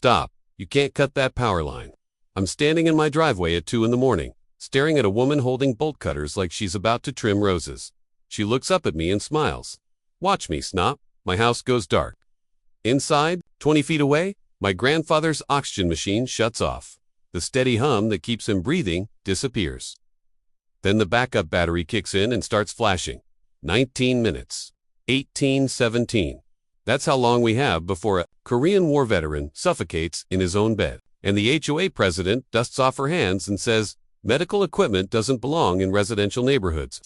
Stop. You can't cut that power line. I'm standing in my driveway at 2 in the morning, staring at a woman holding bolt cutters like she's about to trim roses. She looks up at me and smiles. Watch me, Snot. My house goes dark. Inside, 20 feet away, my grandfather's oxygen machine shuts off. The steady hum that keeps him breathing disappears. Then the backup battery kicks in and starts flashing. 19 minutes. 18:17. That's how long we have before a Korean War veteran suffocates in his own bed. And the HOA president dusts off her hands and says, medical equipment doesn't belong in residential neighborhoods.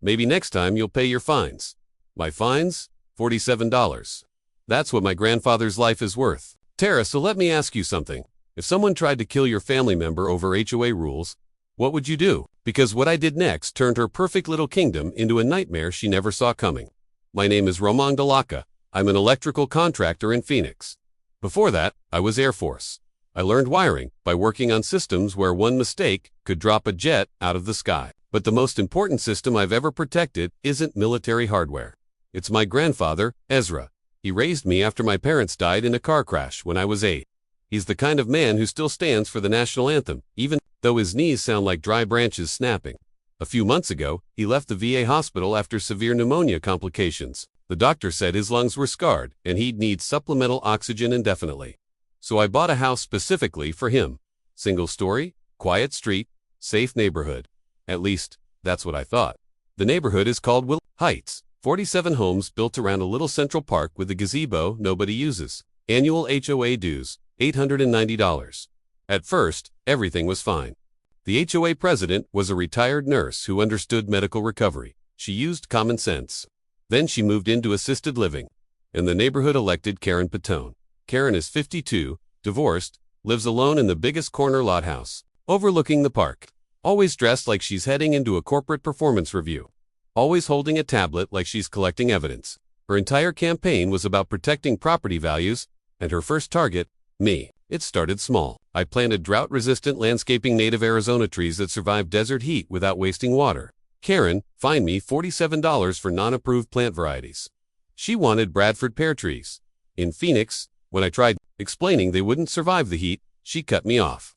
Maybe next time you'll pay your fines. My fines? $47. That's what my grandfather's life is worth. Tara, so let me ask you something. If someone tried to kill your family member over HOA rules, what would you do? Because what I did next turned her perfect little kingdom into a nightmare she never saw coming. My name is Romang Dalaka. I'm an electrical contractor in Phoenix. Before that, I was Air Force. I learned wiring by working on systems where one mistake could drop a jet out of the sky. But the most important system I've ever protected isn't military hardware. It's my grandfather, Ezra. He raised me after my parents died in a car crash when I was 8. He's the kind of man who still stands for the national anthem, even though his knees sound like dry branches snapping. A few months ago, he left the VA hospital after severe pneumonia complications. The doctor said his lungs were scarred and he'd need supplemental oxygen indefinitely. So I bought a house specifically for him. Single story, quiet street, safe neighborhood. At least, that's what I thought. The neighborhood is called Will Heights. 47 homes built around a little central park with a gazebo nobody uses. Annual HOA dues, $890. At first, everything was fine. The HOA president was a retired nurse who understood medical recovery. She used common sense. Then she moved into assisted living, and the neighborhood elected Karen Patone. Karen is 52, divorced, lives alone in the biggest corner lot house, overlooking the park. Always dressed like she's heading into a corporate performance review. Always holding a tablet like she's collecting evidence. Her entire campaign was about protecting property values, and her first target, me. It started small. I planted drought-resistant landscaping native Arizona trees that survive desert heat without wasting water. Karen fined me $47 for non-approved plant varieties. She wanted Bradford pear trees. In Phoenix, when I tried explaining they wouldn't survive the heat, she cut me off.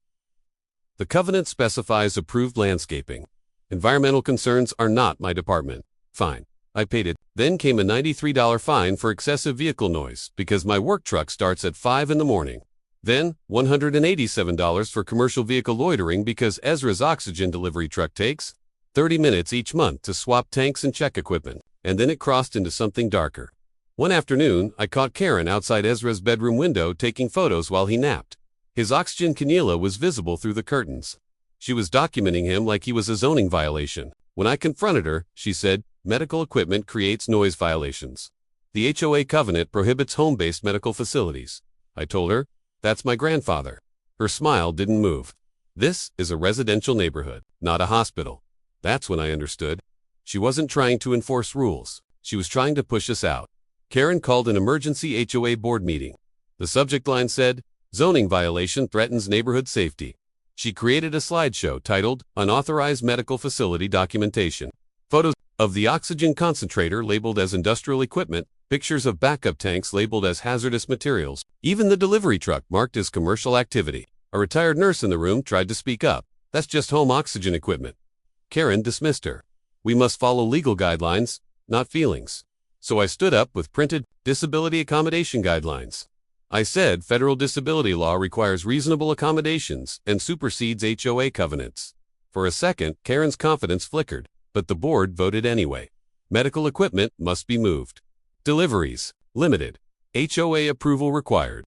The covenant specifies approved landscaping. Environmental concerns are not my department. Fine. I paid it. Then came a $93 fine for excessive vehicle noise because my work truck starts at 5 in the morning. Then, $187 for commercial vehicle loitering because Ezra's oxygen delivery truck takes 30 minutes each month to swap tanks and check equipment. And then it crossed into something darker. One afternoon, I caught Karen outside Ezra's bedroom window taking photos while he napped. His oxygen cannula was visible through the curtains. She was documenting him like he was a zoning violation. When I confronted her, she said, medical equipment creates noise violations. The HOA covenant prohibits home-based medical facilities. I told her, that's my grandfather. Her smile didn't move. This is a residential neighborhood, not a hospital. That's when I understood. She wasn't trying to enforce rules. She was trying to push us out. Karen called an emergency HOA board meeting. The subject line said, zoning violation threatens neighborhood safety. She created a slideshow titled, Unauthorized Medical Facility Documentation. Photos of the oxygen concentrator labeled as industrial equipment, pictures of backup tanks labeled as hazardous materials, even the delivery truck marked as commercial activity. A retired nurse in the room tried to speak up. That's just home oxygen equipment. Karen dismissed her. We must follow legal guidelines, not feelings. So I stood up with printed disability accommodation guidelines. I said federal disability law requires reasonable accommodations and supersedes HOA covenants. For a second, Karen's confidence flickered, but the board voted anyway. Medical equipment must be moved. Deliveries, limited. HOA approval required.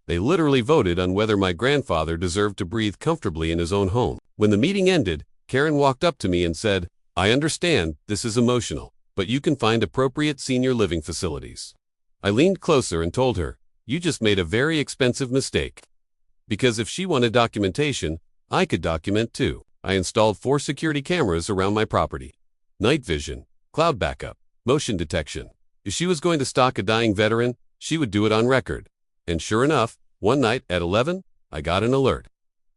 They literally voted on whether my grandfather deserved to breathe comfortably in his own home. When the meeting ended, Karen walked up to me and said, I understand this is emotional, but you can find appropriate senior living facilities. I leaned closer and told her, you just made a very expensive mistake. Because if she wanted documentation, I could document too. I installed 4 security cameras around my property. Night vision, cloud backup, motion detection. If she was going to stalk a dying veteran, she would do it on record. And sure enough, one night at 11, I got an alert.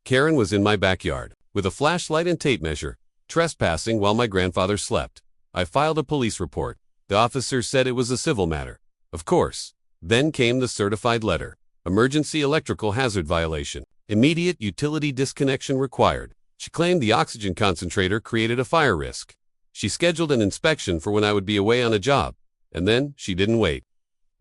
Karen was in my backyard, with a flashlight and tape measure, trespassing while my grandfather slept. I filed a police report. The officer said it was a civil matter. Of course. Then came the certified letter. Emergency electrical hazard violation. Immediate utility disconnection required. She claimed the oxygen concentrator created a fire risk. She scheduled an inspection for when I would be away on a job, and then she didn't wait.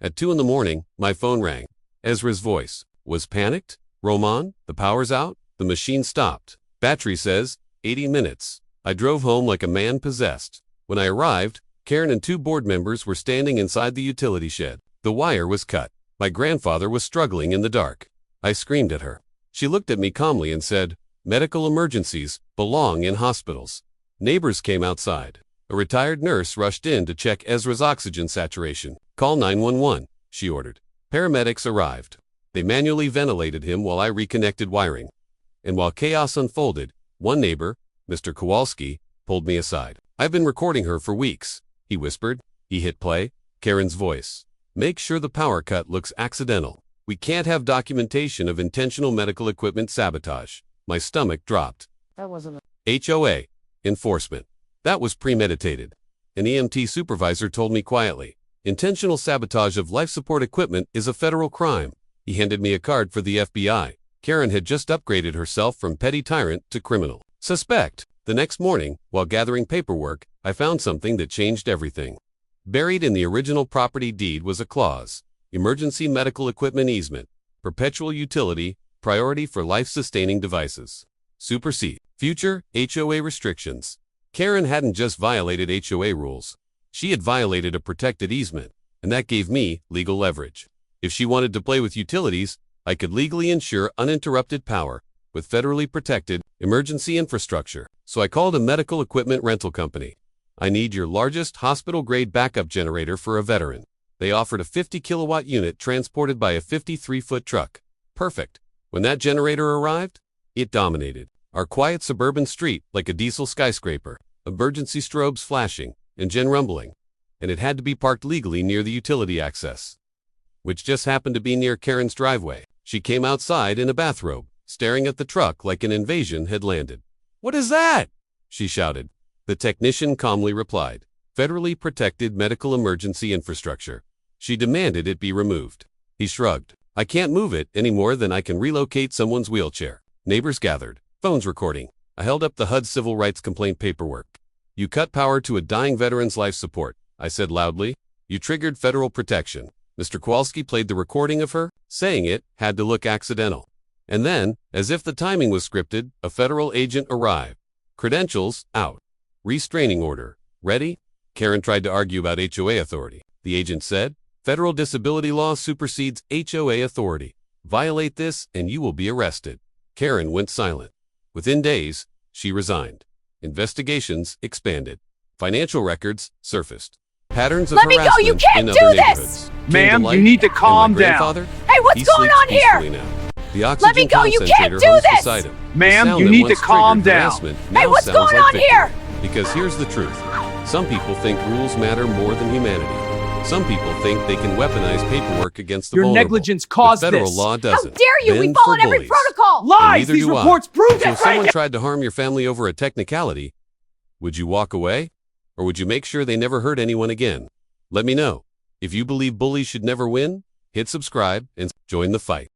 At 2 in the morning, my phone rang. Ezra's voice. Was panicked? Roman, the power's out? The machine stopped. Battery says, 80 minutes. I drove home like a man possessed. When I arrived, Karen and 2 board members were standing inside the utility shed. The wire was cut. My grandfather was struggling in the dark. I screamed at her. She looked at me calmly and said, medical emergencies belong in hospitals. Neighbors came outside. A retired nurse rushed in to check Ezra's oxygen saturation. Call 911, she ordered. Paramedics arrived. They manually ventilated him while I reconnected wiring. And while chaos unfolded, one neighbor, Mr. Kowalski, pulled me aside. I've been recording her for weeks, he whispered. He hit play. Karen's voice. Make sure the power cut looks accidental. We can't have documentation of intentional medical equipment sabotage. My stomach dropped. That wasn't HOA. Enforcement. That was premeditated. An EMT supervisor told me quietly, intentional sabotage of life support equipment is a federal crime. He handed me a card for the FBI. Karen had just upgraded herself from petty tyrant to criminal suspect. The next morning, while gathering paperwork, I found something that changed everything. Buried in the original property deed was a clause. Emergency medical equipment easement. Perpetual utility. Priority for life-sustaining devices. Supersede. Future HOA restrictions. Karen hadn't just violated HOA rules. She had violated a protected easement, and that gave me legal leverage. If she wanted to play with utilities, I could legally ensure uninterrupted power with federally protected emergency infrastructure. So I called a medical equipment rental company. I need your largest hospital-grade backup generator for a veteran. They offered a 50-kilowatt unit transported by a 53-foot truck. Perfect. When that generator arrived, it dominated our quiet suburban street like a diesel skyscraper, emergency strobes flashing, engine rumbling, and it had to be parked legally near the utility access, which just happened to be near Karen's driveway. She came outside in a bathrobe, staring at the truck like an invasion had landed. "What is that?" she shouted. The technician calmly replied, "Federally protected medical emergency infrastructure." She demanded it be removed. He shrugged. "I can't move it any more than I can relocate someone's wheelchair." Neighbors gathered, phones recording. I held up the HUD civil rights complaint paperwork. "You cut power to a dying veteran's life support," I said loudly. "You triggered federal protection." Mr. Kowalski played the recording of her. Saying it had to look accidental. And then, as if the timing was scripted, a federal agent arrived. Credentials out. Restraining order ready. Karen tried to argue about HOA authority. The agent said, "Federal disability law supersedes HOA authority. Violate this and you will be arrested." Karen went silent. Within days, she resigned. Investigations expanded. Financial records surfaced. Patterns of Let me go, harassment you can't in do other this! neighborhoods came to Ma'am, light, you need to and my calm down. grandfather, Hey, what's he going sleeps on here? peacefully now. The oxygen Let me go, you can't concentrator do hums this! beside him. The Ma'am, sound you that need once to calm triggered down. harassment Hey, now what's sounds going like on victory. here? Because here's the truth. Some people think rules matter more than humanity. Some people think they can weaponize paperwork against the Your vulnerable. negligence But caused federal this. law How doesn't. dare you? We Bend followed for every bullies. protocol. And Lies! neither These do I. reports prove So it! if someone tried to harm your family over a technicality, would you walk away? Or would you make sure they never hurt anyone again? Let me know. If you believe bullies should never win, hit subscribe and join the fight.